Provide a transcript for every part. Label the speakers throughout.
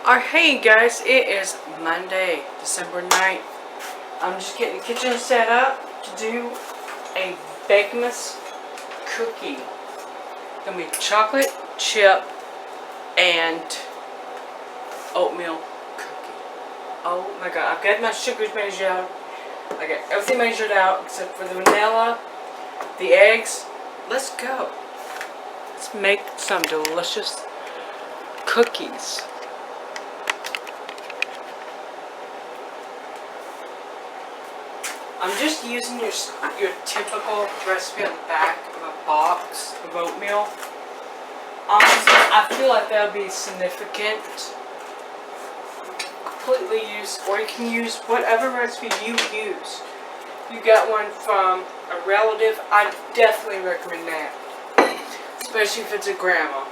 Speaker 1: Alright, hey guys, it is Monday, December 9th. I'm just getting the kitchen set up to do a Bakemas cookie. Gonna be chocolate chip and oatmeal cookie. Oh my god, I've got my sugars measured out. I got everything measured out except for the vanilla, the eggs. Let's go. Let's make some delicious cookies. I'm just using your typical recipe on the back of a box of oatmeal. Honestly, I feel like that would be significant. Completely use, or you can use whatever recipe you use. If you got one from a relative, I definitely recommend that. Especially if it's a grandma.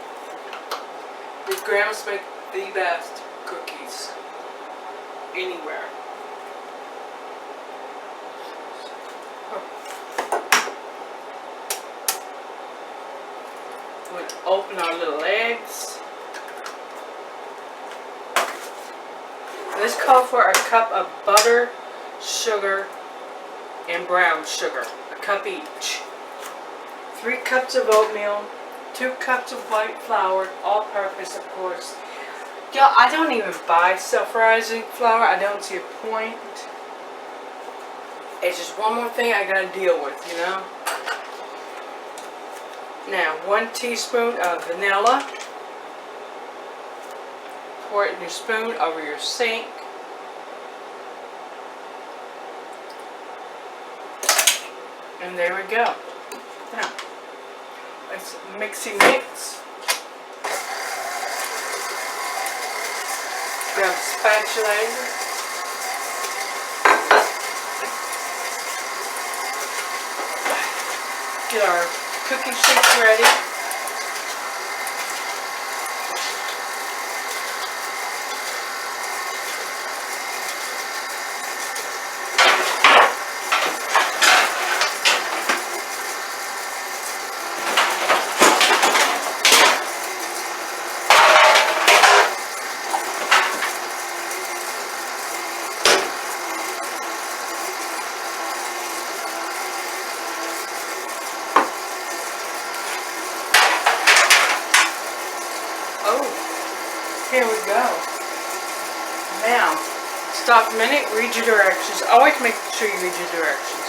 Speaker 1: Because grandmas make the best cookies anywhere. We'll open our little eggs. This calls for a cup of butter, sugar, and brown sugar. A cup each. 3 cups of oatmeal. 2 cups of white flour. All-purpose, of course. Y'all, I don't even buy self-rising flour. I don't see a point. It's just one more thing I gotta deal with, you know? Now, 1 teaspoon of vanilla. Pour it in your spoon over your sink. And there we go. Now, let's mixy mix. Grab a spatula. Get our cookie sheets ready. Here we go. Now, stop a minute, read your directions. Always make sure you read your directions.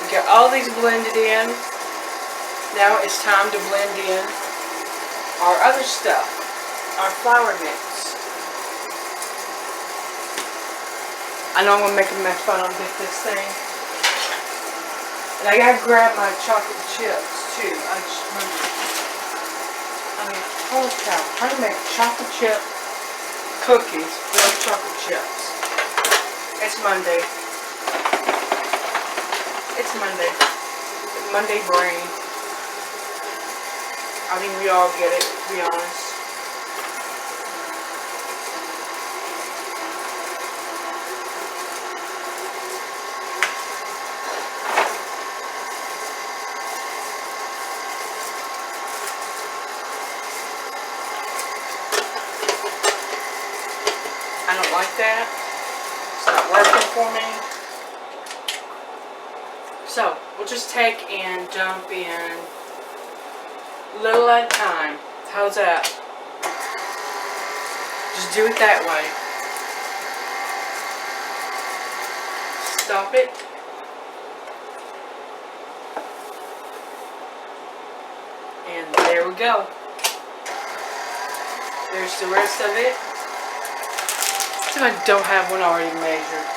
Speaker 1: We got all these blended in. Now it's time to blend in our other stuff, our flour mix. I know I'm going to make a mess if I don't get this thing. And I got to grab my chocolate chips too. I just remembered. Holy cow, how to make chocolate chip cookies with chocolate chips. It's Monday. It's Monday. Monday brain. I think we all get it, to be honest. I don't like that. It's not working for me. So, we'll just take and dump in little at a time. How's that? Just do it that way. Stop it. And there we go. There's the rest of it. If I don't have one already measured.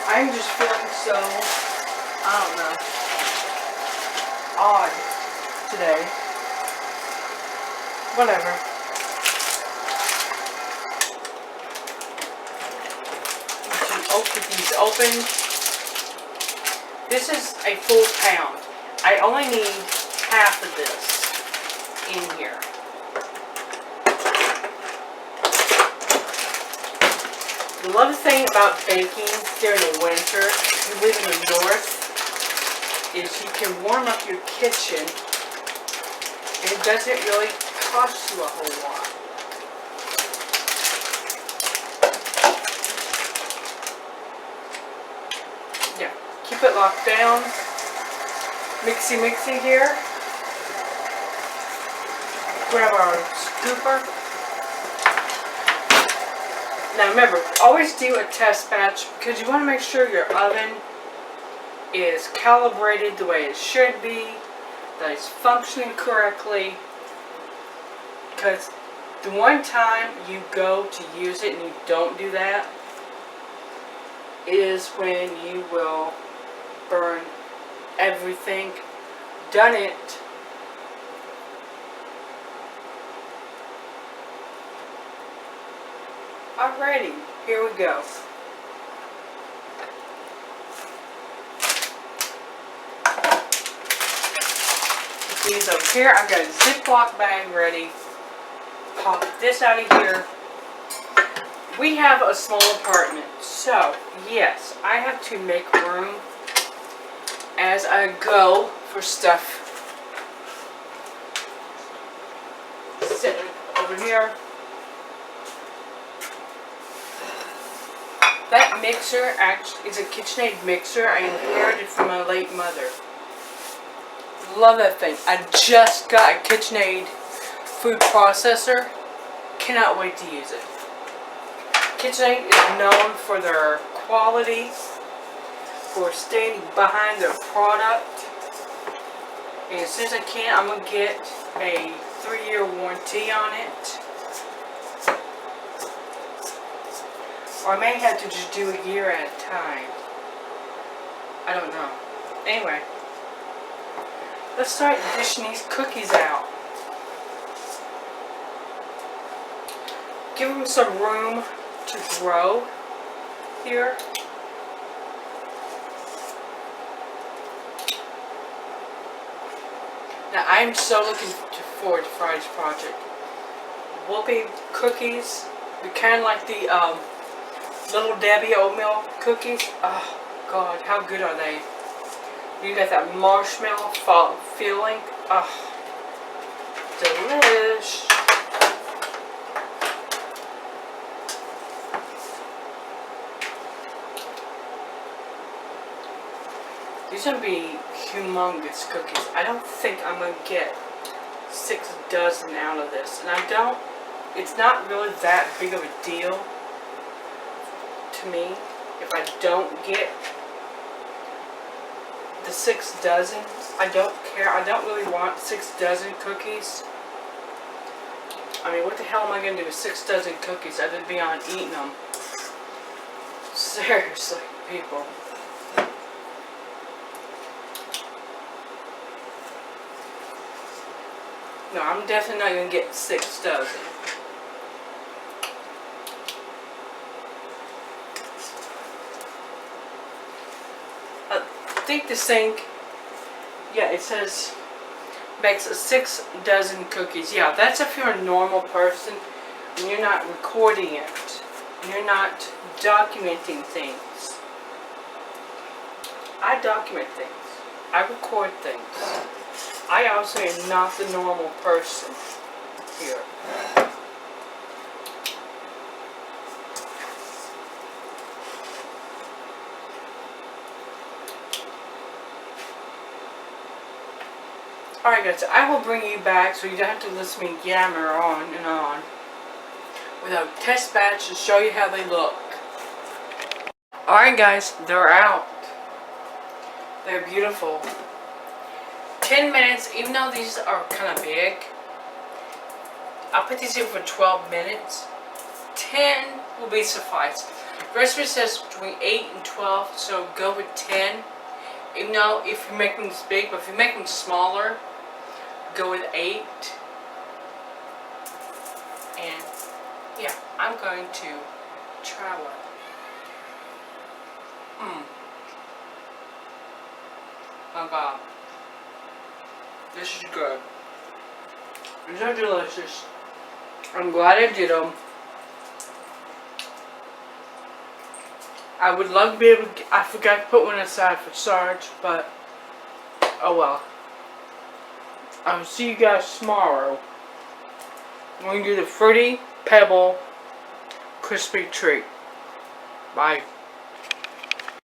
Speaker 1: I'm just feeling so, I don't know, odd today. Whatever. Get these open. This is a full pound. I only need half of this in here. The lovely thing about baking during the winter, if you live in the north, is you can warm up your kitchen and it doesn't really cost you a whole lot. keep it locked down. Mixy here. Grab our scooper. Now remember, always do a test batch because you want to make sure your oven is calibrated the way it should be, that it's functioning correctly. Because the one time you go to use it and you don't do that is when you will burn everything. Done it. Alrighty, here we go. Put these over here. I've got a Ziploc bag ready. Pop this out of here. We have a small apartment, so yes, I have to make room as I go for stuff. Sitting over here. That mixer actually is a KitchenAid mixer I inherited from my late mother. Love that thing. I just got a KitchenAid food processor. Cannot wait to use it. KitchenAid is known for their quality, for standing behind their product. And as soon as I can, I'm going to get a 3-year warranty on it. Or I may have to just do a year at a time. I don't know. Anyway, let's start dishing these cookies out. Give them some room to grow here. Now I'm so looking forward to Friday's project. Whoopie cookies. They're kind of like the Little Debbie oatmeal cookies. Oh God, how good are they? You got that marshmallow feeling. Oh, delish. These are going to be humongous cookies. I don't think I'm going to get 6 dozen out of this. And I don't, it's not really that big of a deal to me if I don't get the 6 dozen. I don't care. I don't really want 6 dozen cookies. I mean, what the hell am I going to do with 6 dozen cookies other than beyond eating them? Seriously, people. No, I'm definitely not going to get 6 dozen. I think this thing, yeah, it says makes 6 dozen cookies. Yeah, that's if you're a normal person and you're not recording it. You're not documenting things. I document things. I record things. I also am not the normal person here. Alright guys, I will bring you back so you don't have to listen to me yammer on and on with a test batch to show you how they look. Alright guys, they're out. They're beautiful. 10 minutes, even though these are kind of big, I'll put these in for 12 minutes. 10 will be suffice. The recipe says between 8 and 12, so go with 10. Even though if you make them this big, but if you make them smaller, go with 8. And yeah, I'm going to try one. Oh God. This is good. These are delicious. I'm glad I did them. I would love to be able to, I forgot to put one aside for Sarge, but oh well. I'll see you guys tomorrow. I'm going to do the Fruity Pebble Crispy Treat. Bye.